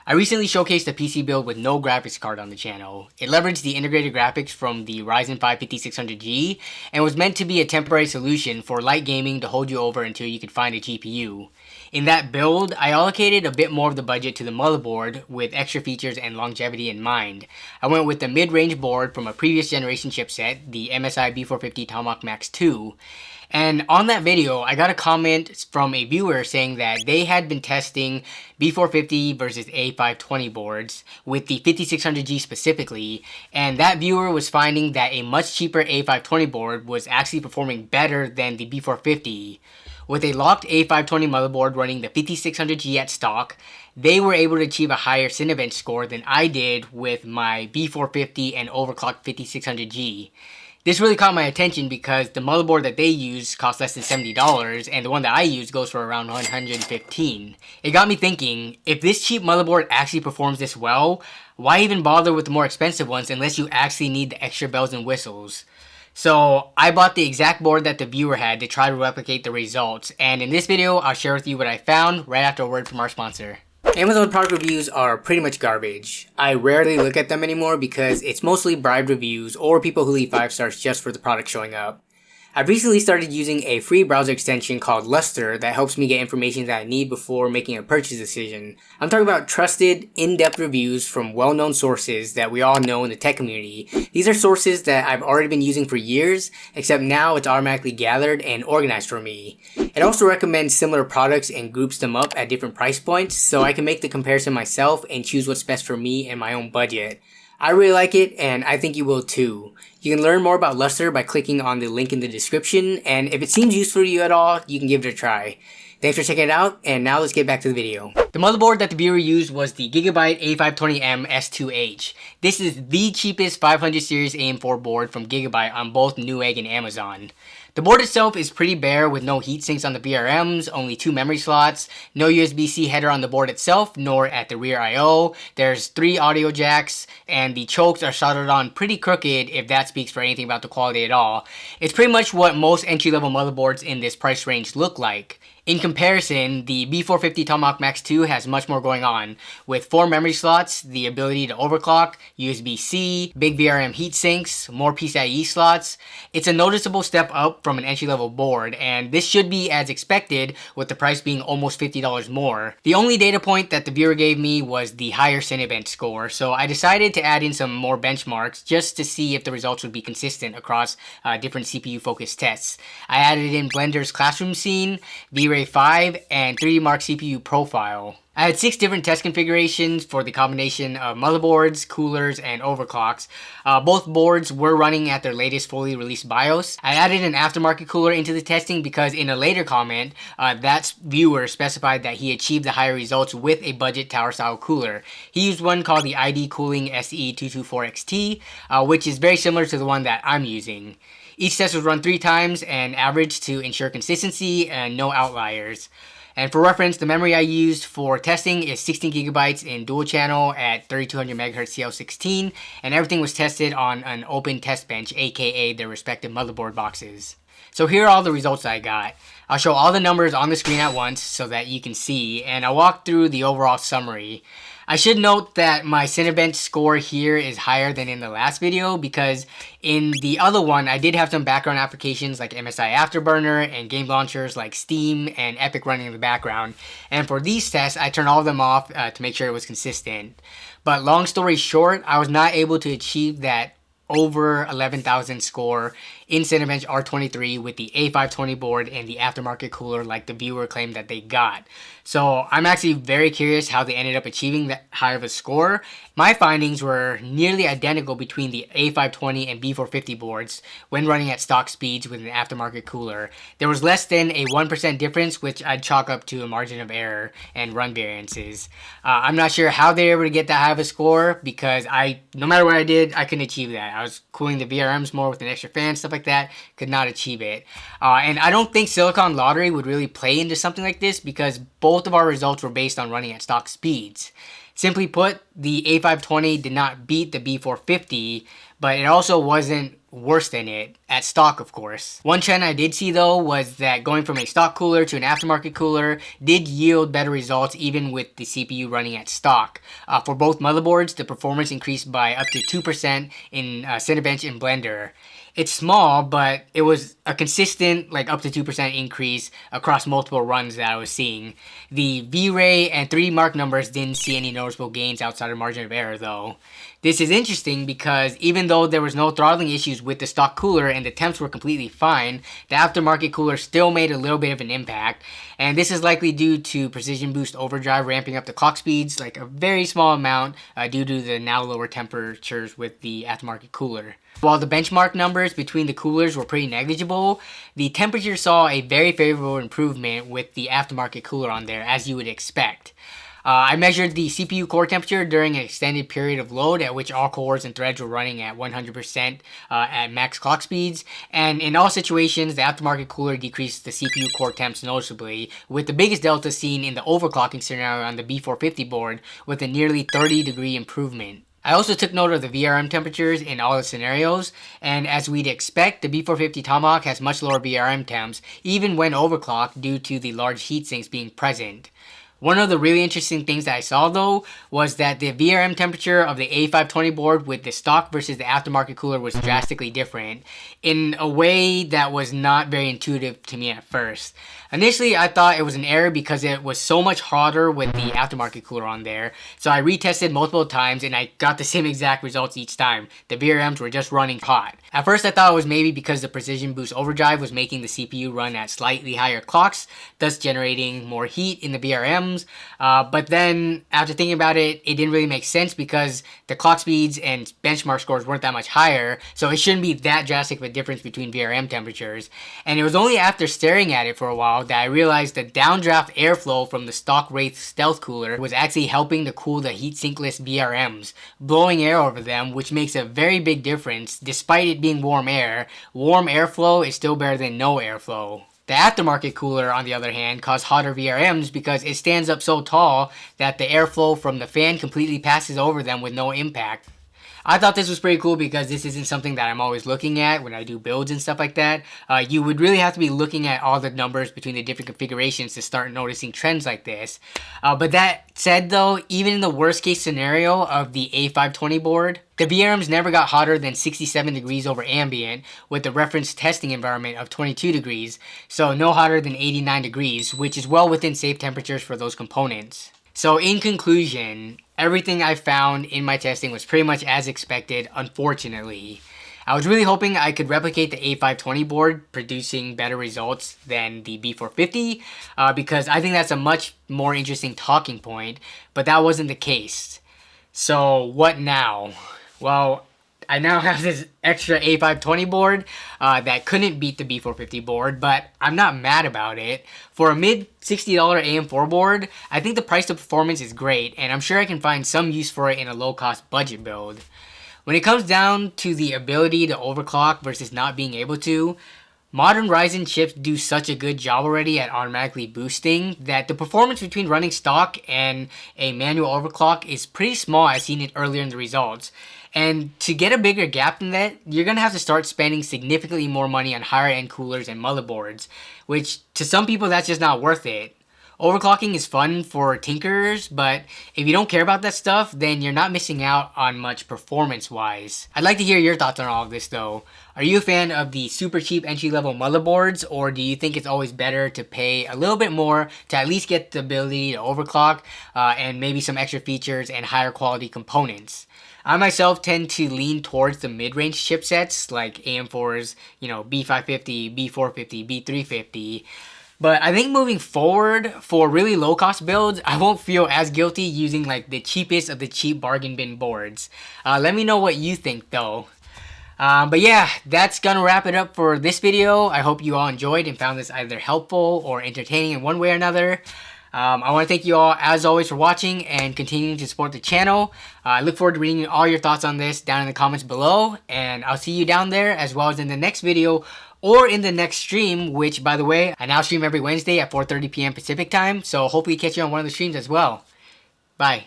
I recently showcased a PC build with no graphics card on the channel. It leveraged the integrated graphics from the Ryzen 5 5600G and was meant to be a temporary solution for light gaming to hold you over until you could find a GPU. In that build, I allocated a bit more of the budget to the motherboard with extra features and longevity in mind. I went with the mid-range board from a previous generation chipset, the MSI B450 Tomahawk Max 2. And on that video, I got a comment from a viewer saying that they had been testing B450 versus A520 boards with the 5600G specifically, and that viewer was finding that a much cheaper A520 board was actually performing better than the B450. With a locked A520 motherboard running the 5600G at stock, they were able to achieve a higher Cinebench score than I did with my B450 and overclocked 5600G. This really caught my attention because the motherboard that they use costs less than $70 and the one that I use goes for around $115. It got me thinking, if this cheap motherboard actually performs this well, why even bother with the more expensive ones unless you actually need the extra bells and whistles? So I bought the exact board that the viewer had to try to replicate the results, and in this video I'll share with you what I found right after a word from our sponsor. Amazon product reviews are pretty much garbage. I rarely look at them anymore because it's mostly bribed reviews or people who leave 5 stars just for the product showing up. I've recently started using a free browser extension called Lustre that helps me get information that I need before making a purchase decision. I'm talking about trusted, in-depth reviews from well-known sources that we all know in the tech community. These are sources that I've already been using for years, except now it's automatically gathered and organized for me. It also recommends similar products and groups them up at different price points so I can make the comparison myself and choose what's best for me and my own budget. I really like it, and I think you will too. You can learn more about Lustre by clicking on the link in the description, and if it seems useful to you at all, you can give it a try. Thanks for checking it out, and now let's get back to the video. The motherboard that the viewer used was the Gigabyte A520M S2H. This is the cheapest 500 series AM4 board from Gigabyte on both Newegg and Amazon. The board itself is pretty bare with no heatsinks on the VRMs, only 2 memory slots, no USB-C header on the board itself, nor at the rear I/O. There's 3 audio jacks, and the chokes are soldered on pretty crooked if that speaks for anything about the quality at all. It's pretty much what most entry-level motherboards in this price range look like. In comparison, the B450 Tomahawk Max 2 has much more going on, with 4 memory slots, the ability to overclock, USB-C, big VRM heatsinks, more PCIe slots. It's a noticeable step up from an entry-level board, and this should be as expected with the price being almost $50 more. The only data point that the viewer gave me was the higher Cinebench score, so I decided to add in some more benchmarks just to see if the results would be consistent across different CPU-focused tests. I added in Blender's Classroom Scene, V-Ray 5, and 3D Mark CPU profile. I had 6 different test configurations for the combination of motherboards, coolers, and overclocks. Both boards were running at their latest fully released BIOS. I added an aftermarket cooler into the testing because in a later comment, that viewer specified that he achieved the higher results with a budget tower style cooler. He used one called the ID Cooling SE224XT, which is very similar to the one that I'm using. Each test was run 3 times and averaged to ensure consistency and no outliers. And for reference, the memory I used for testing is 16 gigabytes in dual channel at 3200 MHz CL16, and everything was tested on an open test bench, aka their respective motherboard boxes. So here are all the results I got. I'll show all the numbers on the screen at once so that you can see, and I'll walk through the overall summary. I should note that my Cinebench score here is higher than in the last video because in the other one I did have some background applications like MSI Afterburner and game launchers like Steam and Epic running in the background, and for these tests I turned all of them off to make sure it was consistent. But long story short, I was not able to achieve that over 11,000 score in Cinebench R23 with the A520 board and the aftermarket cooler like the viewer claimed that they got. So I'm actually very curious how they ended up achieving that high of a score. My findings were nearly identical between the A520 and B450 boards when running at stock speeds with an aftermarket cooler. There was less than a 1% difference, which I'd chalk up to a margin of error and run variances. I'm not sure how they were able to get that high of a score because no matter what I did, I couldn't achieve that. I was cooling the VRMs more with an extra fan, stuff like that, could not achieve it. And I don't think Silicon Lottery would really play into something like this because both of our results were based on running at stock speeds. Simply put, the A520 did not beat the B450, but it also wasn't worse than it, at stock of course. One trend I did see though was that going from a stock cooler to an aftermarket cooler did yield better results even with the CPU running at stock. For both motherboards, the performance increased by up to 2% in Cinebench and Blender. It's small, but it was a consistent like up to 2% increase across multiple runs that I was seeing. The V-Ray and 3D Mark numbers didn't see any noticeable gains outside of margin of error though. This is interesting because even though there was no throttling issues with the stock cooler and the temps were completely fine, the aftermarket cooler still made a little bit of an impact. And this is likely due to Precision Boost Overdrive ramping up the clock speeds like a very small amount due to the now lower temperatures with the aftermarket cooler. While the benchmark numbers between the coolers were pretty negligible, the temperature saw a very favorable improvement with the aftermarket cooler on there, as you would expect. I measured the CPU core temperature during an extended period of load at which all cores and threads were running at 100% at max clock speeds, and in all situations the aftermarket cooler decreased the CPU core temps noticeably, with the biggest delta seen in the overclocking scenario on the B450 board with a nearly 30-degree improvement. I also took note of the VRM temperatures in all the scenarios, and as we'd expect, the B450 Tomahawk has much lower VRM temps even when overclocked due to the large heat sinks being present. One of the really interesting things that I saw though was that the VRM temperature of the A520 board with the stock versus the aftermarket cooler was drastically different in a way that was not very intuitive to me at first. Initially, I thought it was an error because it was so much hotter with the aftermarket cooler on there, so I retested multiple times and I got the same exact results each time. The VRMs were just running hot. At first I thought it was maybe because the Precision Boost Overdrive was making the CPU run at slightly higher clocks, thus generating more heat in the VRMs, but then after thinking about it, it didn't really make sense because the clock speeds and benchmark scores weren't that much higher, so it shouldn't be that drastic of a difference between VRM temperatures. And it was only after staring at it for a while that I realized the downdraft airflow from the stock Wraith stealth cooler was actually helping to cool the heatsinkless VRMs, blowing air over them, which makes a very big difference. Despite it being warm air, warm airflow is still better than no airflow. The aftermarket cooler, on the other hand, caused hotter VRMs because it stands up so tall that the airflow from the fan completely passes over them with no impact. I thought this was pretty cool because this isn't something that I'm always looking at when I do builds and stuff like that. You would really have to be looking at all the numbers between the different configurations to start noticing trends like this. But that said though, even in the worst case scenario of the A520 board, the VRMs never got hotter than 67 degrees over ambient with the reference testing environment of 22 degrees, so no hotter than 89 degrees, which is well within safe temperatures for those components. So in conclusion, everything I found in my testing was pretty much as expected, unfortunately. I was really hoping I could replicate the A520 board, producing better results than the B450, because I think that's a much more interesting talking point, but that wasn't the case. So what now? Well, I now have this extra A520 board that couldn't beat the B450 board, but I'm not mad about it. For a mid $60 AM4 board, I think the price to performance is great, and I'm sure I can find some use for it in a low-cost budget build. When it comes down to the ability to overclock versus not being able to, modern Ryzen chips do such a good job already at automatically boosting that the performance between running stock and a manual overclock is pretty small. I've seen it earlier in the results. And to get a bigger gap than that, you're going to have to start spending significantly more money on higher end coolers and motherboards, which to some people that's just not worth it. Overclocking is fun for tinkerers, but if you don't care about that stuff, then you're not missing out on much performance-wise. I'd like to hear your thoughts on all of this though. Are you a fan of the super cheap entry-level motherboards, or do you think it's always better to pay a little bit more to at least get the ability to overclock and maybe some extra features and higher quality components? I myself tend to lean towards the mid-range chipsets like AM4's, B550, B450, B350. But I think moving forward, for really low-cost builds, I won't feel as guilty using like the cheapest of the cheap bargain bin boards. Let me know what you think though. But yeah, that's gonna wrap it up for this video. I hope you all enjoyed and found this either helpful or entertaining in one way or another. I want to thank you all, as always, for watching and continuing to support the channel. I look forward to reading all your thoughts on this down in the comments below, and I'll see you down there as well as in the next video or in the next stream, which, by the way, I now stream every Wednesday at 4:30 p.m. Pacific time, so hopefully catch you on one of the streams as well. Bye.